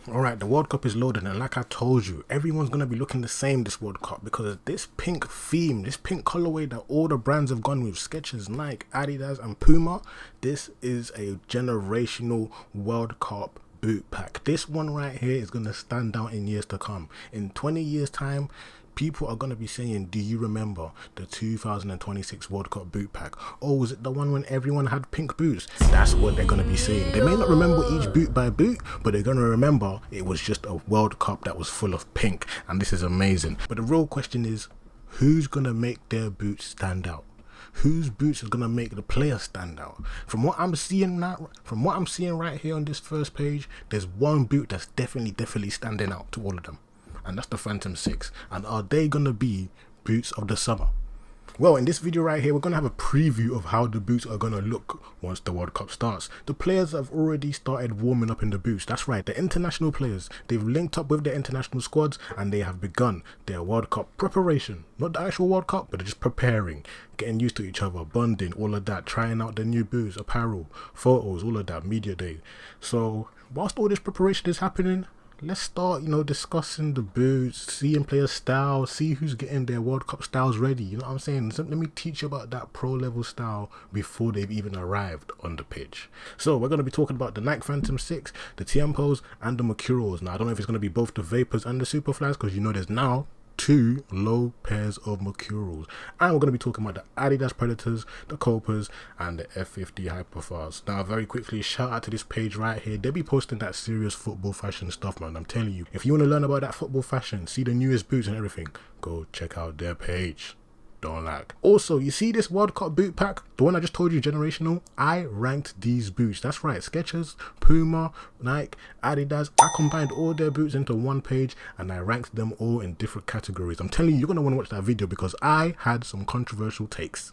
Alright, the World Cup is loaded, and like I told you, everyone's going to be looking the same this World Cup because this pink theme, this pink colorway that all the brands have gone with, Skechers, Nike, Adidas and Puma, this is a generational World Cup boot pack. This one right here is going to stand out in years to come. In 20 years time, people are going to be saying, do you remember the 2026 World Cup boot pack? Oh, was it the one when everyone had pink boots? That's what they're going to be saying. They may not remember each boot by boot, but they're going to remember it was just a World Cup that was full of pink, and this is amazing. But the real question is, who's going to make their boots stand out? Whose boots is gonna make the player stand out? From what I'm seeing right here on this first page, there's one boot that's definitely standing out to all of them, and that's the Phantom 6. And are they gonna be boots of the summer? Well, in this video right here, we're going to have a preview of how the boots are going to look once the World Cup starts. The players have already started warming up in the boots. That's right, the international players. They've linked up with their international squads and they have begun their World Cup preparation. Not the actual World Cup, but they're just preparing, getting used to each other, bonding, all of that, trying out the new boots, apparel, photos, all of that, media day. So, whilst all this preparation is happening, let's start, discussing the boots, seeing players' style, see who's getting their World Cup styles ready. You know what I'm saying? So let me teach you about that pro level style before they've even arrived on the pitch. So we're going to be talking about the Nike Phantom 6, the Tiempos, and the Mercurials. Now, I don't know if it's going to be both the Vapors and the Superflies, because there's now 2 low pairs of Mercurials, and we're going to be talking about the Adidas Predators, the Copas, and the F50 Hyperfast. Now, very quickly, shout out to this page right here. They be posting that serious football fashion stuff, man. I'm telling you, if you want to learn about that football fashion, see the newest boots and everything, go check out their page. Don't lag. Also, you see this World Cup boot pack, the one I just told you, generational? I ranked these boots. That's right, Skechers, Puma, Nike, Adidas. I combined all their boots into one page and I ranked them all in different categories. I'm telling you, you're going to want to watch that video because I had some controversial takes.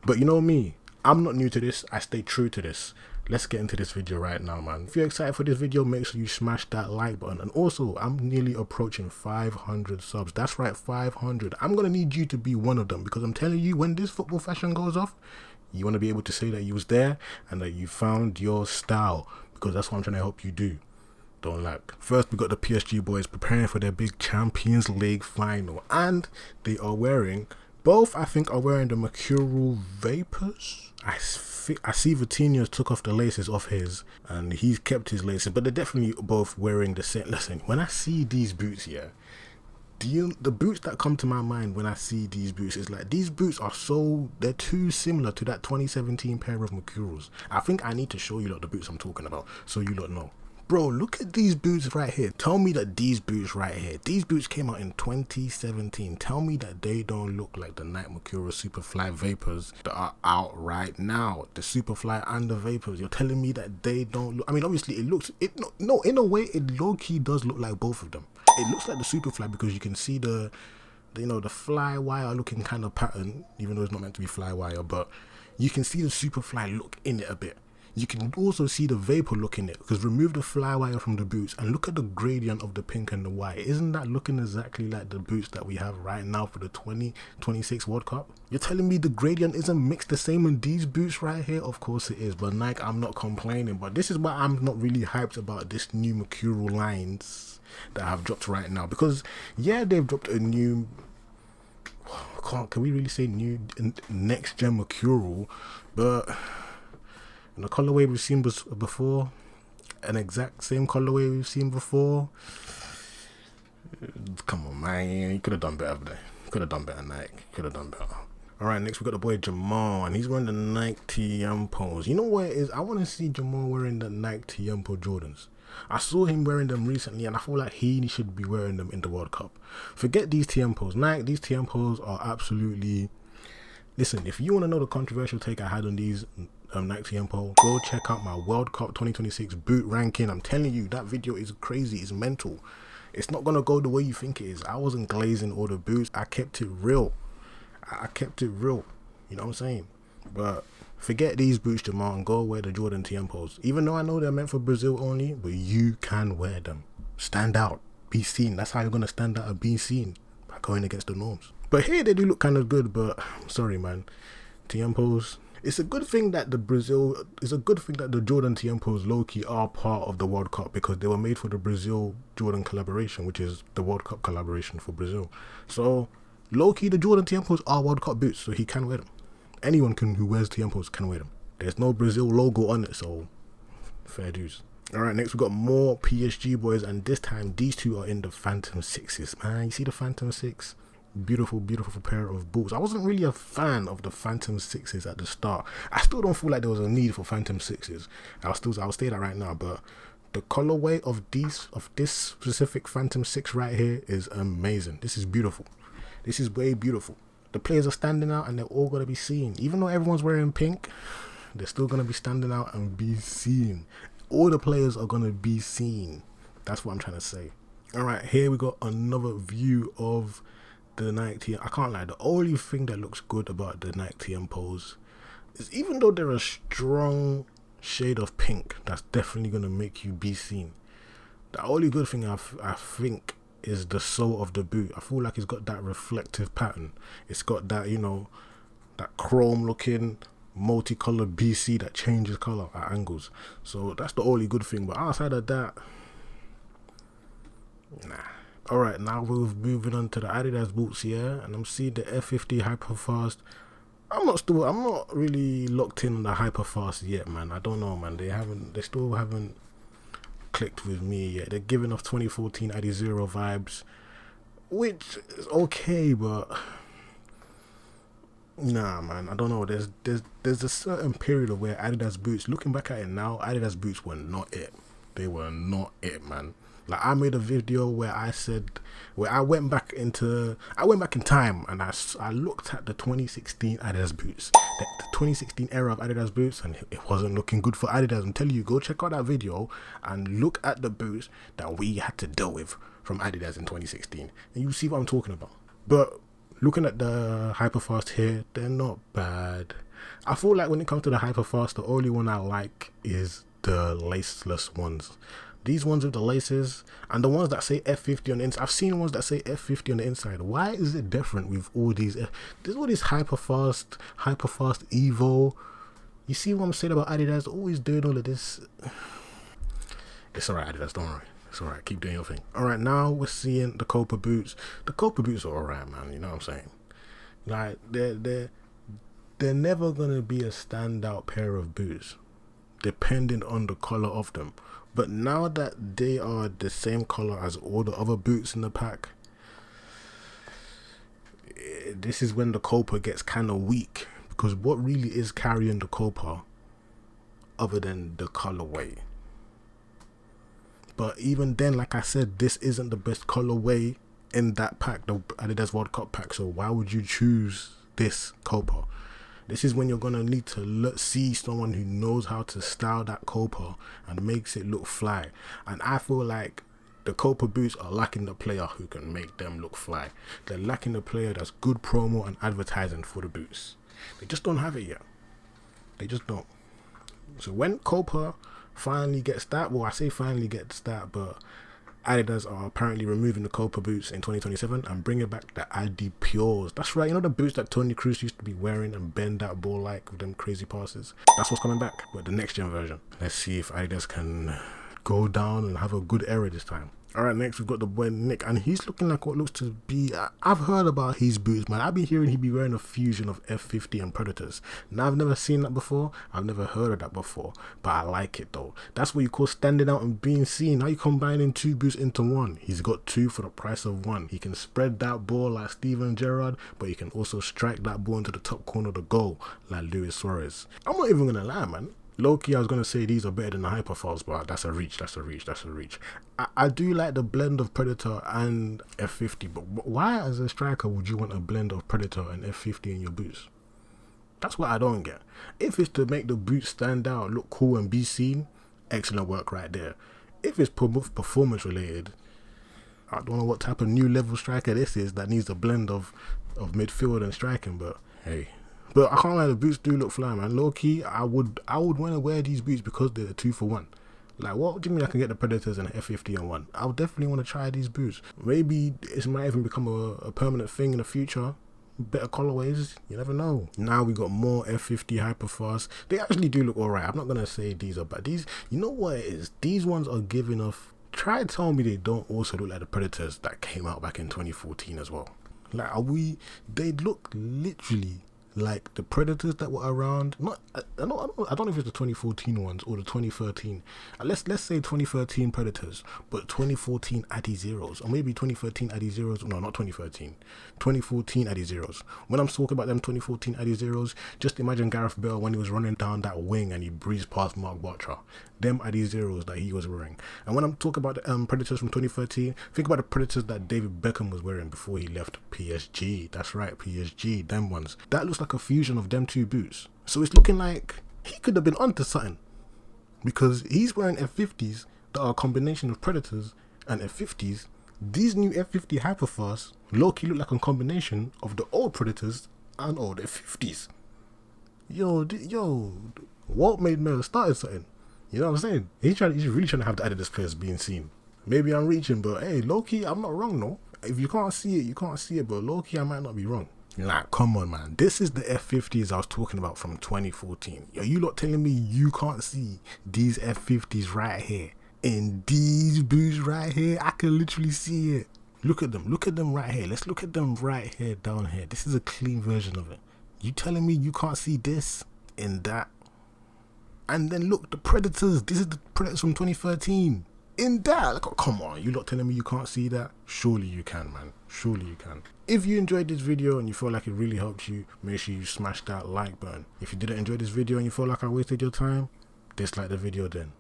But you know me, I'm not new to this. I stay true to this. Let's get into this video right now, man. If you're excited for this video, make sure you smash that like button. And also, I'm nearly approaching 500 subs. That's right, 500. I'm going to need you to be one of them because I'm telling you, when this football fashion goes off, you want to be able to say that you was there and that you found your style, because that's what I'm trying to help you do. Don't lag. First, we got the PSG boys preparing for their big Champions League final. And they are wearing, both I think are wearing the Mercurial Vapors. I see Vitinha's took off the laces off his and he's kept his laces, but they're definitely both wearing the same. Listen, when I see these boots here, the boots that come to my mind when I see these boots is like, these boots are they're too similar to that 2017 pair of Mercurials. I think I need to show you lot the boots I'm talking about so you lot know. Bro, look at these boots right here. Tell me that these boots right here, these boots came out in 2017. Tell me that they don't look like the Nike Mercurial Superfly Vapors that are out right now. The Superfly and the Vapors. You're telling me that they don't look... I mean, obviously, in a way, it low-key does look like both of them. It looks like the Superfly because you can see the fly wire looking kind of pattern, even though it's not meant to be fly wire, but you can see the Superfly look in it a bit. You can also see the vapor look in it, because remove the fly wire from the boots and look at the gradient of the pink and the white. Isn't that looking exactly like the boots that we have right now for the 2026 World Cup? You're telling me the gradient isn't mixed the same in these boots right here? Of course it is, but Nike, I'm not complaining. But this is why I'm not really hyped about this new Mercurial lines that have dropped right now, because yeah, they've dropped a new... Can we really say new next gen Mercurial? But the colorway we've seen before, an exact same colorway we've seen before. Come on, man, you could have done better there. Could have done better, Nike. Could have done better. Alright, next we got the boy Jamal, and he's wearing the Nike Tiempos. You know what it is? I want to see Jamal wearing the Nike Tiempo Jordans. I saw him wearing them recently and I feel like he should be wearing them in the World Cup. Forget these Tiempos. Nike, these Tiempos are absolutely... Listen, if you want to know the controversial take I had on these Nike Tiempo, go check out my World Cup 2026 boot ranking. I'm telling you, that video is crazy. It's mental. It's not going to go the way you think it is. I wasn't glazing all the boots. I kept it real. I kept it real. You know what I'm saying? But forget these boots, Jamal, and go wear the Jordan Tiempos. Even though I know they're meant for Brazil only, but you can wear them. Stand out. Be seen. That's how you're going to stand out and be seen, by going against the norms. But here they do look kind of good, but sorry, man. Tiempos, It's a good thing that it's a good thing that the Jordan Tiempos low-key are part of the World Cup, because they were made for the Brazil Jordan collaboration, which is the World Cup collaboration for Brazil. So low-key, the Jordan Tiempos are World Cup boots, so he can wear them. Anyone who wears Tiempos can wear them. There's no Brazil logo on it, so fair dues. Alright, next we got more PSG boys, and this time these two are in the Phantom 6s. Man, you see the Phantom 6? Beautiful, beautiful pair of boots. I wasn't really a fan of the Phantom 6s at the start. I still don't feel like there was a need for Phantom 6s. I'll say that right now, but the colorway of this specific Phantom 6 right here is amazing. This is beautiful. This is way beautiful. The players are standing out and they're all going to be seen. Even though everyone's wearing pink, they're still going to be standing out and be seen. All the players are going to be seen. That's what I'm trying to say. Alright, here we got another view of the Nike TM. I can't lie, the only thing that looks good about the Nike Tiempos is, even though they're a strong shade of pink, that's definitely going to make you be seen. The only good thing I think is the sole of the boot. I feel like it's got that reflective pattern. It's got that, you know, that chrome looking multicolored BC that changes color at angles. So that's the only good thing, but outside of that, nah. Alright, now we're moving on to the Adidas boots here, and I'm seeing the F50 Hyperfast. I'm not really locked in on the Hyperfast yet, man. I don't know, man. They still haven't clicked with me yet. They're giving off 2014 Adizero vibes, which is okay, but nah, man. I don't know. There's a certain period of where Adidas boots, looking back at it now, Adidas boots were not it. They were not it, man. Like, I made a video where I went back in time and I looked at the 2016 Adidas boots, the 2016 era of Adidas boots, and it wasn't looking good for Adidas. I'm telling you, go check out that video and look at the boots that we had to deal with from Adidas in 2016, and you see what I'm talking about. But looking at the Hyperfast here, they're not bad. I feel like when it comes to the Hyperfast, the only one I like is the laceless ones. These ones with the laces, and the ones that say F50 on the inside. I've seen ones that say F50 on the inside. Why is it different with all these? There's all these Hyperfast Evo. You see what I'm saying about Adidas? Always doing all of this. It's alright, Adidas, don't worry. It's alright, keep doing your thing. Alright, now we're seeing the Copa boots. The Copa boots are alright, man. You know what I'm saying? Like, they're never gonna be a standout pair of boots, depending on the color of them. But now that they are the same color as all the other boots in the pack, this is when the Copa gets kind of weak, because what really is carrying the Copa other than the colorway? But even then, like I said, this isn't the best colorway in that pack, the Adidas World Cup pack. So why would you choose this Copa? This is when you're going to need to see someone who knows how to style that Copa and makes it look fly. And I feel like the Copa boots are lacking the player who can make them look fly. They're lacking the player that's good promo and advertising for the boots. They just don't have it yet. They just don't. So when Copa finally gets that, well, I say finally gets that, but Adidas are apparently removing the Copa boots in 2027 and bringing back the Adi Pures. That's right, you know the boots that Toni Kroos used to be wearing and bend that ball like with them crazy passes? That's what's coming back, but the next gen version. Let's see if Adidas can go down and have a good era this time. Alright, next we've got the boy Nick, and he's looking like what looks to be, I've heard about his boots, man. I've been hearing he'd be wearing a fusion of F50 and Predators. Now, I've never seen that before, I've never heard of that before, but I like it though. That's what you call standing out and being seen. How you combining two boots into one? He's got two for the price of one. He can spread that ball like Steven Gerrard, but he can also strike that ball into the top corner of the goal like Luis Suarez. I'm not even gonna lie, man. Low-key, I was going to say these are better than the Hyperfast, but that's a reach. I do like the blend of Predator and F50, but why as a striker would you want a blend of Predator and F50 in your boots? That's what I don't get. If it's to make the boots stand out, look cool and be seen, excellent work right there. If it's performance related, I don't know what type of new level striker this is that needs a blend of midfield and striking, but hey. But I can't lie, the boots do look fly, man. Low key, I would want to wear these boots because they're 2 for 1. Like, what do you mean I can get the Predators and the F50 on one? I would definitely want to try these boots. Maybe it might even become a permanent thing in the future. better colorways. You never know. Now we got more F50 Hyperfast. They actually do look alright. I'm not gonna say these are bad. These, you know what it is? These ones are giving off. Try to tell me they don't also look like the Predators that came out back in 2014 as well. Like, they look literally like the Predators that were around. I don't know if it's the 2014 ones or the 2013. Let's say 2013 Predators, but 2014 Adi Zeros, or maybe 2013 Adi Zeros. No, not 2013. 2014 Adi Zeros. When I'm talking about them 2014 Adi Zeros, just imagine Gareth Bale when he was running down that wing and he breezed past Mark Bartra. Them Adi Zeros that he was wearing. And when I'm talking about the Predators from 2013, think about the Predators that David Beckham was wearing before he left PSG. That's right, PSG. Them ones. That looks like a fusion of them two boots. So it's looking like he could have been onto something, because he's wearing F50s that are a combination of Predators and F50s. These new F50 Hyperfast low-key look like a combination of the old Predators and old F50s. Yo, Walt made Miller started something. You know what I'm saying? He's really trying to have the Adidas players being seen. Maybe I'm reaching, but hey, low-key, I'm not wrong, no. If you can't see it, you can't see it, but low-key, I might not be wrong. Like, come on, man. This is the F50s I was talking about from 2014. Are you lot telling me you can't see these F50s right here? And these boots right here, I can literally see it. Look at them right here. Let's look at them right here, down here. This is a clean version of it. You telling me you can't see this and that? And then look, the Predators. This is the Predators from 2013. In that, like, oh, come on, you lot telling me you can't see that? Surely you can, man. Surely you can. If you enjoyed this video and you feel like it really helped you, make sure you smash that like button. If you didn't enjoy this video and you feel like I wasted your time, dislike the video then.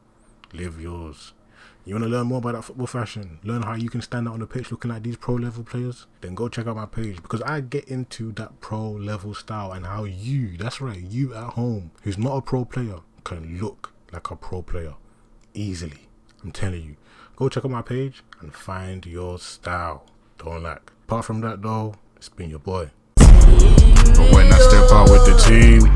Live yours. You want to learn more about that football fashion? Learn how you can stand out on the pitch looking like these pro level players? Then go check out my page, because I get into that pro level style and how you, that's right, you at home who's not a pro player, can look like a pro player easily. I'm telling you, go check out my page and find your style. Don't lack. Apart from that though, it's been your boy. But when I step out with the team,